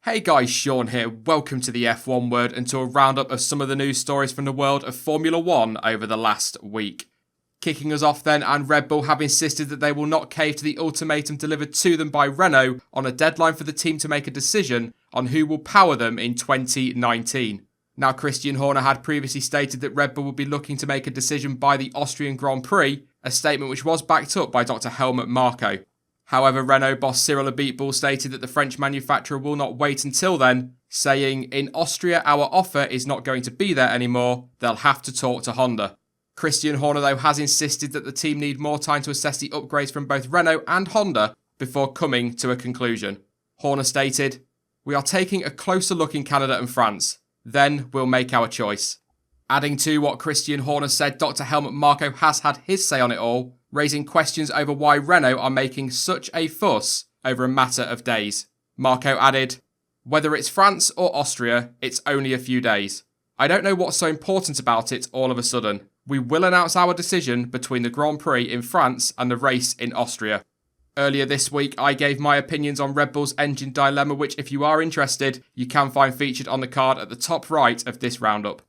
Hey guys, Sean here. Welcome to the F1 Word and to a roundup of some of the news stories from the world of Formula 1 over the last week. Kicking us off then, and Red Bull have insisted that they will not cave to the ultimatum delivered to them by Renault on a deadline for the team to make a decision on who will power them in 2019. Now, Christian Horner had previously stated that Red Bull would be looking to make a decision by the Austrian Grand Prix, a statement which was backed up by Dr. Helmut Marko. However, Renault boss Cyril Abiteboul stated that the French manufacturer will not wait until then, saying, "In Austria, our offer is not going to be there anymore. They'll have to talk to Honda." Christian Horner, though, has insisted that the team need more time to assess the upgrades from both Renault and Honda before coming to a conclusion. Horner stated, "We are taking a closer look in Canada and France. Then we'll make our choice." Adding to what Christian Horner said, Dr. Helmut Marko has had his say on it all, raising questions over why Renault are making such a fuss over a matter of days. Marko added, "Whether it's France or Austria, it's only a few days. I don't know what's so important about it all of a sudden. We will announce our decision between the Grand Prix in France and the race in Austria." Earlier this week, I gave my opinions on Red Bull's engine dilemma, which if you are interested, you can find featured on the card at the top right of this roundup.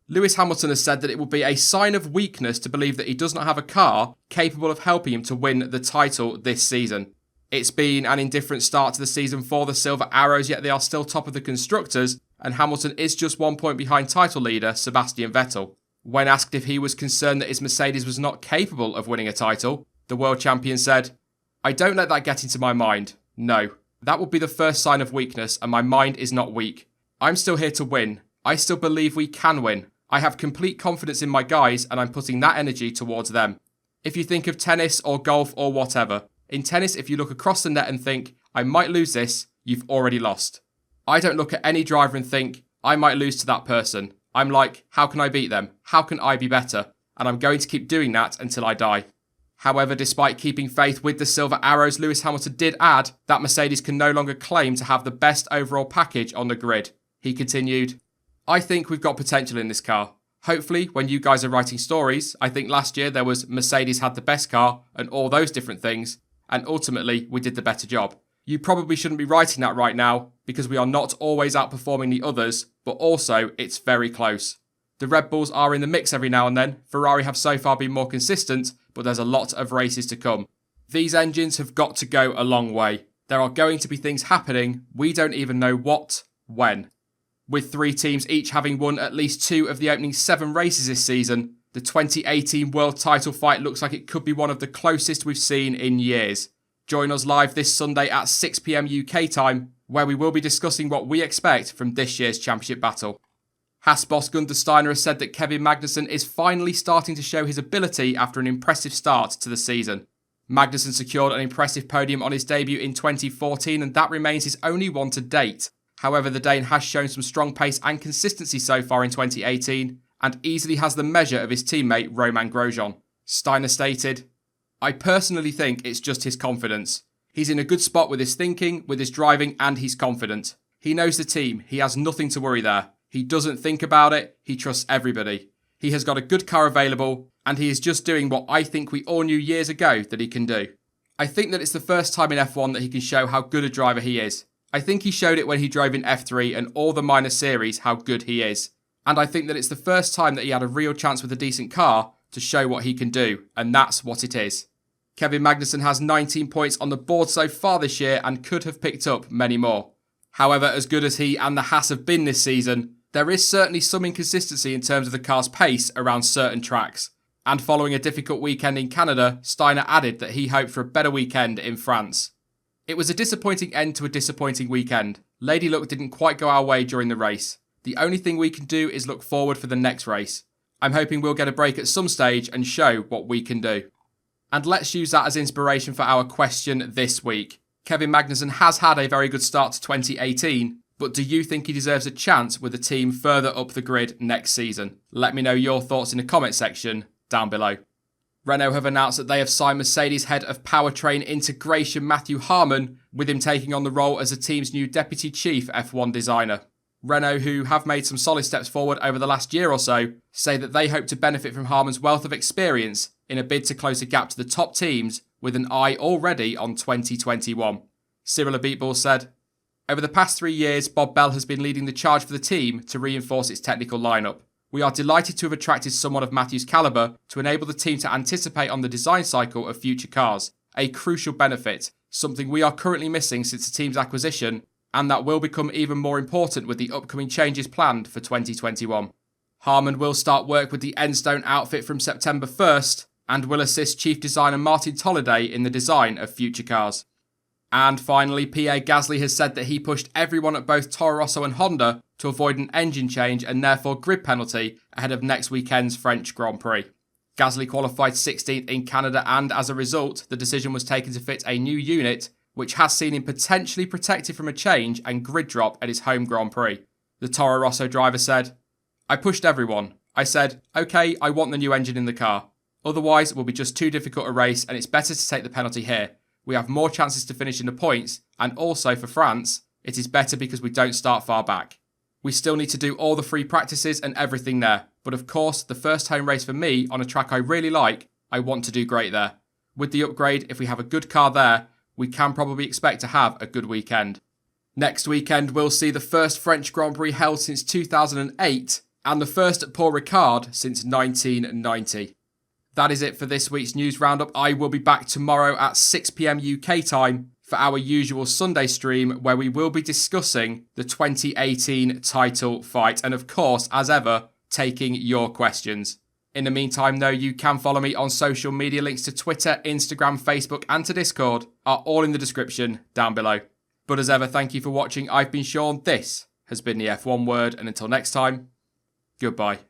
Lewis Hamilton has said that it will be a sign of weakness to believe that he does not have a car capable of helping him to win the title this season. It's been an indifferent start to the season for the Silver Arrows, yet they are still top of the constructors, and Hamilton is just 1 point behind title leader Sebastian Vettel. When asked if he was concerned that his Mercedes was not capable of winning a title, the world champion said, "I don't let that get into my mind. No, that would be the first sign of weakness, and my mind is not weak. I'm still here to win. I still believe we can win. I have complete confidence in my guys, and I'm putting that energy towards them." If you think of tennis or golf or whatever, in tennis, if you look across the net and think, "I might lose this," you've already lost. I don't look at any driver and think, "I might lose to that person." I'm like, how can I beat them? How can I be better? And I'm going to keep doing that until I die. However, despite keeping faith with the Silver Arrows, Lewis Hamilton did add that Mercedes can no longer claim to have the best overall package on the grid. He continued, "I think we've got potential in this car. Hopefully, when you guys are writing stories, I think last year there was Mercedes had the best car and all those different things, and ultimately we did the better job. You probably shouldn't be writing that right now because we are not always outperforming the others, but also it's very close. The Red Bulls are in the mix every now and then. Ferrari have so far been more consistent, but there's a lot of races to come. These engines have got to go a long way. There are going to be things happening. We don't even know what, when." With 3 teams each having won at least 2 of the opening 7 races this season, the 2018 world title fight looks like it could be one of the closest we've seen in years. Join us live this Sunday at 6 p.m. UK time, where we will be discussing what we expect from this year's championship battle. Haas boss Guenther Steiner has said that Kevin Magnussen is finally starting to show his ability after an impressive start to the season. Magnussen secured an impressive podium on his debut in 2014, and that remains his only one to date. However, the Dane has shown some strong pace and consistency so far in 2018, and easily has the measure of his teammate Romain Grosjean. Steiner stated, "I personally think it's just his confidence. He's in a good spot with his thinking, with his driving, and he's confident. He knows the team. He has nothing to worry there. He doesn't think about it. He trusts everybody. He has got a good car available, and he is just doing what I think we all knew years ago that he can do. I think that it's the first time in F1 that he can show how good a driver he is. I think he showed it when he drove in F3 and all the minor series how good he is. And I think that it's the first time that he had a real chance with a decent car to show what he can do, and that's what it is." Kevin Magnussen has 19 points on the board so far this year and could have picked up many more. However, as good as he and the Haas have been this season, there is certainly some inconsistency in terms of the car's pace around certain tracks. And following a difficult weekend in Canada, Steiner added that he hoped for a better weekend in France. "It was a disappointing end to a disappointing weekend. Lady Luck didn't quite go our way during the race. The only thing we can do is look forward for the next race. I'm hoping we'll get a break at some stage and show what we can do." And let's use that as inspiration for our question this week. Kevin Magnussen has had a very good start to 2018, but do you think he deserves a chance with the team further up the grid next season? Let me know your thoughts in the comment section down below. Renault have announced that they have signed Mercedes head of powertrain integration Matthew Harmon, with him taking on the role as the team's new deputy chief F1 designer. Renault, who have made some solid steps forward over the last year or so, say that they hope to benefit from Harmon's wealth of experience in a bid to close the gap to the top teams with an eye already on 2021. Cyril Abiteboul said, Over the past 3 years, Bob Bell has been leading the charge for the team to reinforce its technical lineup. We are delighted to have attracted someone of Matthew's calibre to enable the team to anticipate on the design cycle of future cars, a crucial benefit, something we are currently missing since the team's acquisition, and that will become even more important with the upcoming changes planned for 2021. Harman will start work with the Enstone outfit from September 1st and will assist chief designer Martin Tolliday in the design of future cars. And finally, Pierre Gasly has said that he pushed everyone at both Toro Rosso and Honda to avoid an engine change and therefore grid penalty ahead of next weekend's French Grand Prix. Gasly qualified 16th in Canada, and as a result, the decision was taken to fit a new unit, which has seen him potentially protected from a change and grid drop at his home Grand Prix. The Toro Rosso driver said, "I pushed everyone. I said, okay, I want the new engine in the car. Otherwise, it will be just too difficult a race and it's better to take the penalty here. We have more chances to finish in the points, and also for France, it is better because we don't start far back. We still need to do all the free practices and everything there, but of course, the first home race for me on a track I really like, I want to do great there. With the upgrade, if we have a good car there, we can probably expect to have a good weekend." Next weekend, we'll see the first French Grand Prix held since 2008 and the first at Paul Ricard since 1990. That is it for this week's news roundup. I will be back tomorrow at 6 PM UK time for our usual Sunday stream where we will be discussing the 2018 title fight and, of course, as ever, taking your questions. In the meantime, though, you can follow me on social media. Links to Twitter, Instagram, Facebook and to Discord are all in the description down below. But as ever, thank you for watching. I've been Sean. This has been the F1 Word, and until next time, goodbye.